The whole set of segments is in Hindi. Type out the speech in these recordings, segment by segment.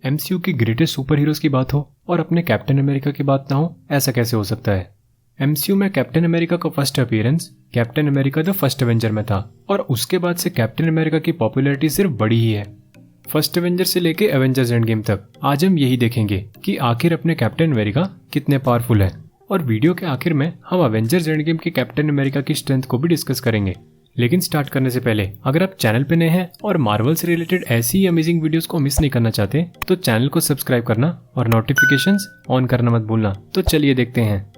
एमसीयू की ग्रेटेस्ट सुपर हीरोज की बात हो और अपने कैप्टन अमेरिका की बात ना हो, ऐसा कैसे हो सकता है। एमसीयू में कैप्टन अमेरिका का first appearance captain America the first Avenger में था और उसके बाद से कैप्टन अमेरिका की पॉपुलैरिटी सिर्फ बढ़ी ही है। फर्स्ट एवेंजर से लेके एवेंजर्स एंड गेम तक आज हम यही देखेंगे कि आखिर अपने कैप्टन अमेरिका कितने पावरफुल है। और वीडियो के आखिर में हम एवेंजर्स एंड गेम के कैप्टन अमेरिका की स्ट्रेंथ को भी डिस्कस करेंगे। लेकिन स्टार्ट करने से पहले अगर आप चैनल पे नए हैं और मार्वल से रिलेटेड ऐसी ही अमेजिंग वीडियोस को मिस नहीं करना चाहते तो चैनल को सब्सक्राइब करना और नोटिफिकेशंस ऑन करना मत भूलना। तो चलिए देखते हैं।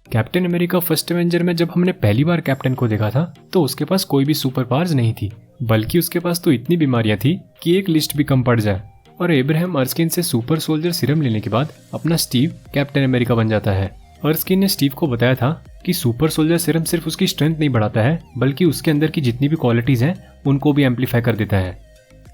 कैप्टन अमेरिका फर्स्ट एवेंजर में जब हमने पहली बार कैप्टन को देखा था तो उसके पास कोई भी सुपर पावर्स नहीं थी, बल्कि उसके पास तो इतनी बीमारियां थी कि एक लिस्ट भी कम पड़ जाए। और एब्राहम अर्स्किन से सुपर सोल्जर सीरम लेने के बाद अपना स्टीव कैप्टन अमेरिका बन जाता है। अर्स्किन ने स्टीव को बताया था कि सुपर सोल्जर सीरम सिर्फ उसकी स्ट्रेंथ नहीं बढ़ाता है बल्कि उसके अंदर की जितनी भी क्वालिटीज हैं उनको भी एम्पलीफाई कर देता है।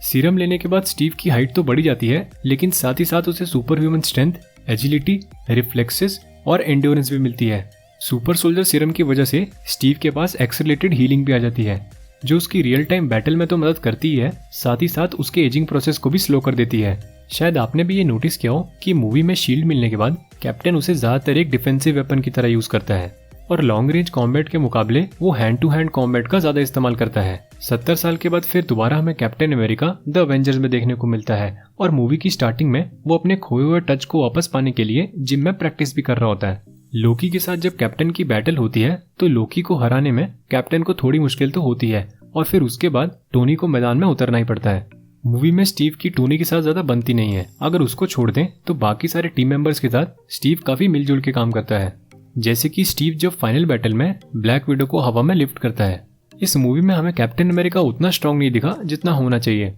सीरम लेने के बाद स्टीव की हाइट तो बढ़ी जाती है, लेकिन साथ ही साथ उसे super human strength, agility, reflexes और एंड्योरेंस भी मिलती है। सुपर सोल्जर सीरम की वजह से स्टीव के पास एक्सेलरेटेड हीलिंग भी आ जाती है, जो उसकी रियल टाइम बैटल में तो मदद करती ही है, साथ ही साथ उसके एजिंग प्रोसेस को भी स्लो कर देती है। शायद आपने भी ये नोटिस किया हो कि मूवी में शील्ड मिलने के बाद कैप्टन उसे ज्यादातर एक डिफेंसिव वेपन की तरह यूज करता है और लॉन्ग रेंज कॉम्बैट के मुकाबले वो हैंड टू हैंड कॉम्बैट का ज्यादा इस्तेमाल करता है। 70 साल के बाद फिर दोबारा हमें कैप्टन अमेरिका द एवेंजर्स में देखने को मिलता है और मूवी की स्टार्टिंग में वो अपने खोए हुए टच को वापस पाने के लिए जिम में प्रैक्टिस भी कर रहा होता है। लोकी के साथ जब कैप्टन की बैटल होती है तो लोकी को हराने में कैप्टन को थोड़ी मुश्किल तो होती है और फिर उसके बाद टोनी को मैदान में उतरना ही पड़ता है। मूवी में स्टीव की टोनी के साथ ज्यादा बनती नहीं है। अगर उसको छोड़ दें तो बाकी सारे टीम मेंबर्स के साथ स्टीव काफी मिलजुल के काम करता है, जैसे कि स्टीव जब फाइनल बैटल में ब्लैक विडो को हवा में लिफ्ट करता है। इस मूवी में हमें कैप्टन अमेरिका उतना स्ट्रांग नहीं दिखा जितना होना चाहिए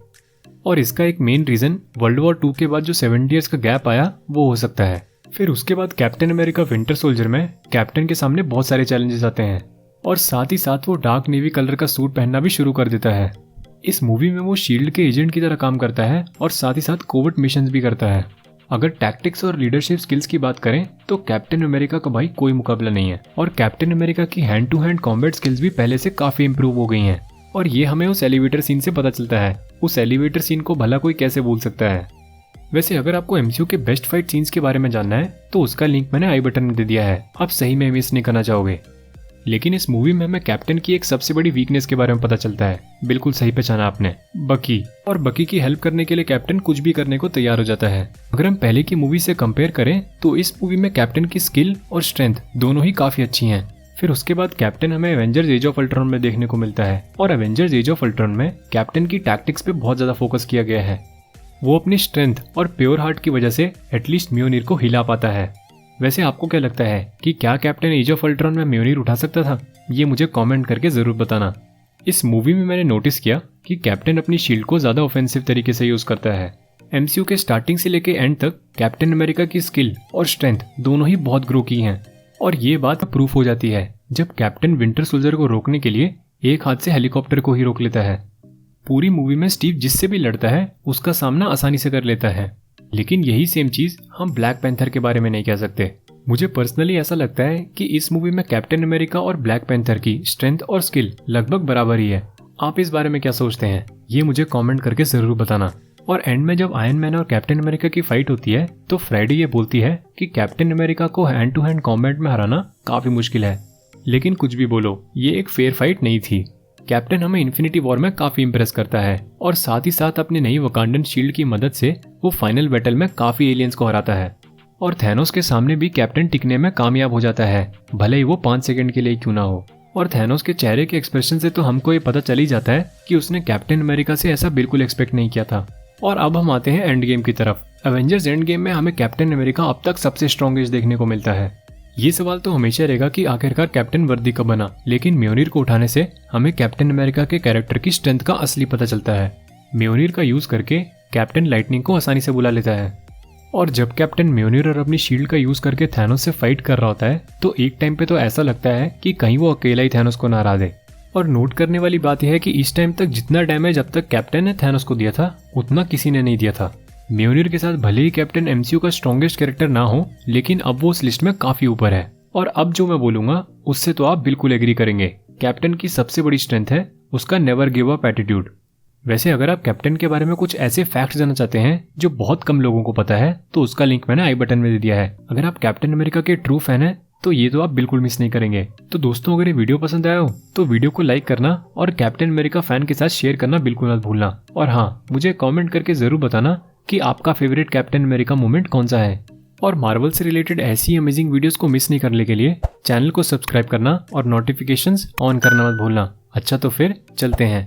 और इसका एक मेन रीजन वर्ल्ड वॉर 2 के बाद जो 70 ईयर्स का गैप आया वो हो सकता है। फिर उसके बाद कैप्टन अमेरिका विंटर सोल्जर में कैप्टन के सामने बहुत सारे चैलेंजेस आते हैं और साथ ही साथ वो डार्क नेवी कलर का सूट पहनना भी शुरू कर देता है। इस मूवी में वो शील्ड के एजेंट की तरह काम करता है और साथ ही साथ कोवर्ट मिशंस भी करता है। अगर टैक्टिक्स और लीडरशिप स्किल्स की बात करें तो कैप्टन अमेरिका का भाई कोई मुकाबला नहीं है और कैप्टन अमेरिका की hand to hand combat skills भी पहले से काफी इंप्रूव हो गई हैं और ये हमें उस एलिवेटर सीन से पता चलता है। उस एलिवेटर सीन को भला कोई कैसे भूल सकता है। वैसे अगर आपको एमसीयू के बेस्ट फाइट सीन्स के बारे में जानना है तो उसका लिंक मैंने आई बटन में दे दिया है, आप सही में मिस नहीं करना चाहोगे। लेकिन इस मूवी में हमें कैप्टन की एक सबसे बड़ी वीकनेस के बारे में पता चलता है। बिल्कुल सही पहचाना आपने, बकी। और बकी की हेल्प करने के लिए कैप्टन कुछ भी करने को तैयार हो जाता है। अगर हम पहले की मूवी से कंपेयर करें तो इस मूवी में कैप्टन की स्किल और स्ट्रेंथ दोनों ही काफी अच्छी हैं। फिर उसके बाद कैप्टन हमें एवेंजर्स एज ऑफ अल्ट्रॉन में देखने को मिलता है और एवेंजर्स एज ऑफ अल्ट्रॉन में कैप्टन की टैक्टिक्स पे बहुत ज्यादा फोकस किया गया है। वो अपनी स्ट्रेंथ और प्योर हार्ट की वजह से एटलीस्ट म्योनिर को हिला पाता है। वैसे आपको क्या लगता है कि क्या कैप्टन एज ऑफ अल्ट्रॉन में म्योनिर उठा सकता था? ये मुझे कमेंट करके जरूर बताना। इस मूवी में मैंने नोटिस किया कि कैप्टन अपनी शील्ड को ज्यादा ऑफेंसिव तरीके से यूज करता है। एमसीयू के स्टार्टिंग से लेके एंड तक कैप्टन अमेरिका की स्किल और स्ट्रेंथ दोनों ही बहुत ग्रो की हैं और ये बात प्रूफ हो जाती है जब कैप्टन विंटर सोल्जर को रोकने के लिए एक हाथ से हेलीकॉप्टर को ही रोक लेता है। पूरी मूवी में स्टीव जिससे भी लड़ता है उसका सामना आसानी से कर लेता है, लेकिन यही सेम चीज हम ब्लैक पैंथर के बारे में नहीं कह सकते। मुझे पर्सनली ऐसा लगता है कि इस मूवी में कैप्टन अमेरिका और ब्लैक पैंथर की स्ट्रेंथ और स्किल लगभग बराबर ही है। आप इस बारे में क्या सोचते हैं ये मुझे कमेंट करके जरूर बताना। और एंड में जब आयरन मैन और कैप्टन अमेरिका की फाइट होती है तो फ्राइडे ये बोलती है कि कैप्टन अमेरिका को हैंड टू हैंड कॉम्बैट में हराना काफी मुश्किल है, लेकिन कुछ भी बोलो ये एक फेयर फाइट नहीं थी। कैप्टन हमें इन्फिनिटी वॉर में काफी इंप्रेस करता है और साथ ही साथ अपनी नई वकांडन शील्ड की मदद से वो फाइनल बैटल में काफी एलियंस को हराता है और थैनोस के सामने भी कैप्टन टिकने में कामयाब हो जाता है, भले ही वो 5 सेकंड के लिए क्यों ना हो। और थैनोस के चेहरे के एक्सप्रेशन से तो हमको ये पता चल ही जाता है कि उसने कैप्टन अमेरिका से ऐसा बिल्कुल एक्सपेक्ट नहीं किया था। और अब हम आते हैं एंड गेम की तरफ। एवेंजर्स एंड गेम में हमें कैप्टन अमेरिका अब तक सबसे स्ट्रॉन्गेस्ट देखने को मिलता है। ये सवाल तो हमेशा रहेगा कि आखिरकार कैप्टन वर्दी कब बना, लेकिन म्योनिर को उठाने से हमें कैप्टन अमेरिका के कैरेक्टर की स्ट्रेंथ का असली पता चलता है। म्योनिर का यूज करके कैप्टन लाइटनिंग को आसानी से बुला लेता है और जब कैप्टन म्योनिर और अपनी शील्ड का यूज करके थैनोस से फाइट कर रहा होता है तो एक टाइम पे तो ऐसा लगता है कि कहीं वो अकेला ही थैनोस को ना हरा दे। और नोट करने वाली बात यह है कि इस टाइम तक जितना डैमेज अब तक कैप्टन ने थैनोस को दिया था उतना किसी ने नहीं दिया था। म्योनिर के साथ भले ही कैप्टन एमसीयू का स्ट्रॉन्गेस्ट कैरेक्टर ना हो, लेकिन अब वो उस लिस्ट में काफी ऊपर है। और अब जो मैं बोलूंगा उससे तो आप बिल्कुल एग्री करेंगे कैप्टन की सबसे बड़ी स्ट्रेंथ है उसका नेवर गिव अप एटीट्यूड। वैसे अगर आप कैप्टन के बारे में कुछ ऐसे फैक्ट्स जानना चाहते हैं जो बहुत कम लोगों को पता है तो उसका लिंक मैंने आई बटन में दे दिया है। अगर आप कैप्टन अमेरिका के ट्रू फैन हैं तो ये तो आप बिल्कुल मिस नहीं करेंगे। तो दोस्तों अगर ये वीडियो पसंद आया हो तो वीडियो को लाइक करना और कैप्टन अमेरिका फैन के साथ शेयर करना बिल्कुल मत भूलना। और हाँ, मुझे कमेंट करके जरूर बताना कि आपका फेवरेट कैप्टन अमेरिका मोमेंट कौन सा है। और मार्वल से रिलेटेड ऐसी अमेजिंग वीडियोस को मिस नहीं करने के लिए चैनल को सब्सक्राइब करना और नोटिफिकेशंस ऑन करना मत भूलना। अच्छा तो फिर चलते हैं।